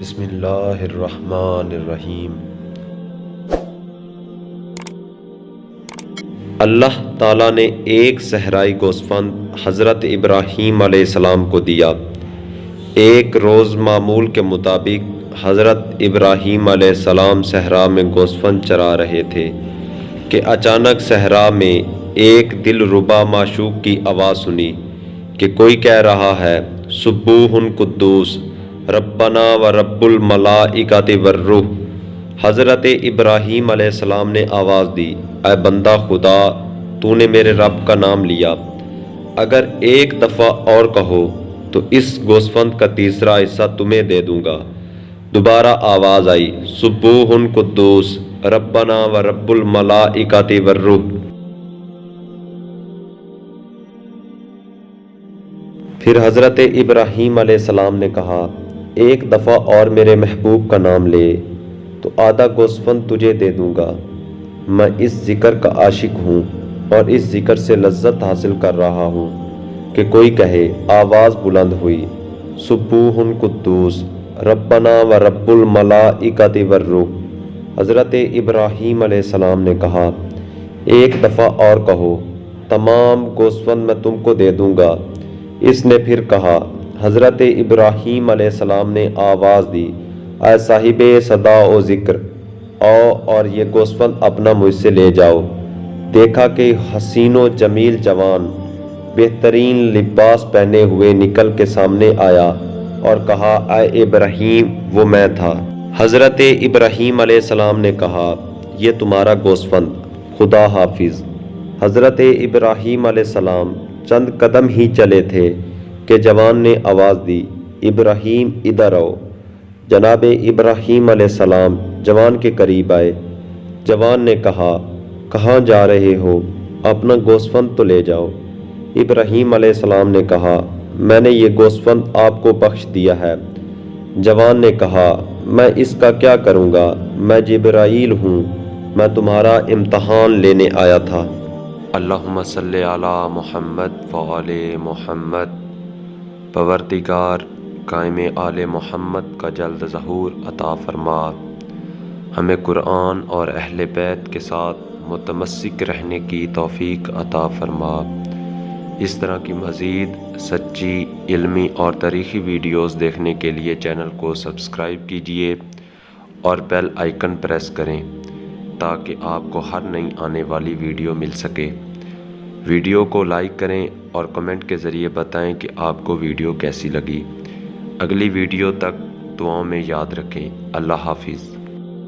بسم اللہ الرحمن الرحیم۔ اللہ تعالیٰ نے ایک صحرائی گوسفند حضرت ابراہیم علیہ السلام کو دیا۔ ایک روز معمول کے مطابق حضرت ابراہیم علیہ السلام صحرا میں گوسفند چرا رہے تھے کہ اچانک صحرا میں ایک دلربا معشوق کی آواز سنی کہ کوئی کہہ رہا ہے، سبوح قدوس ربنا و رب الملائکۃ والروح۔ حضرت ابراہیم علیہ السلام نے آواز دی، اے بندہ خدا، تو نے میرے رب کا نام لیا، اگر ایک دفعہ اور کہو تو اس گوسفند کا تیسرا حصہ تمہیں دے دوں گا۔ دوبارہ آواز آئی، سبوح قدوس ربنا و رب الملائکۃ والروح۔ پھر حضرت ابراہیم علیہ السلام نے کہا، ایک دفعہ اور میرے محبوب کا نام لے تو آدھا گوسفند تجھے دے دوں گا۔ میں اس ذکر کا عاشق ہوں اور اس ذکر سے لذت حاصل کر رہا ہوں کہ کوئی کہے۔ آواز بلند ہوئی، سبوح قدوس ربنا و رب الملائکۃ والروح۔ حضرت ابراہیم علیہ السلام نے کہا، ایک دفعہ اور کہو، تمام گوسفند میں تم کو دے دوں گا۔ اس نے پھر کہا۔ حضرت ابراہیم علیہ السلام نے آواز دی، اے صاحب صدا و ذکر، آؤ اور یہ گوسفند اپنا مجھ سے لے جاؤ۔ دیکھا کہ حسین و جمیل جوان بہترین لباس پہنے ہوئے نکل کے سامنے آیا اور کہا، اے ابراہیم، وہ میں تھا۔ حضرت ابراہیم علیہ السلام نے کہا، یہ تمہارا گوسفند، خدا حافظ۔ حضرت ابراہیم علیہ السلام چند قدم ہی چلے تھے کہ جوان نے آواز دی، ابراہیم ادھر آؤ۔ جناب ابراہیم علیہ السلام جوان کے قریب آئے۔ جوان نے کہا، کہاں جا رہے ہو؟ اپنا گوسفند تو لے جاؤ۔ ابراہیم علیہ السلام نے کہا، میں نے یہ گوسفند آپ کو بخش دیا ہے۔ جوان نے کہا، میں اس کا کیا کروں گا؟ میں جبرائیل ہوں، میں تمہارا امتحان لینے آیا تھا۔ اللہم صلی علی محمد وآل محمد۔ پروردگار قائم آل محمد کا جلد ظہور عطا فرما، ہمیں قرآن اور اہل بیت کے ساتھ متمسک رہنے کی توفیق عطا فرما۔ اس طرح کی مزید سچی، علمی اور تاریخی ویڈیوز دیکھنے کے لیے چینل کو سبسکرائب کیجیے اور بیل آئیکن پریس کریں تاکہ آپ کو ہر نئی آنے والی ویڈیو مل سکے۔ ویڈیو کو لائک کریں اور کمنٹ کے ذریعے بتائیں کہ آپ کو ویڈیو کیسی لگی۔ اگلی ویڈیو تک دعاؤں میں یاد رکھیں۔ اللہ حافظ۔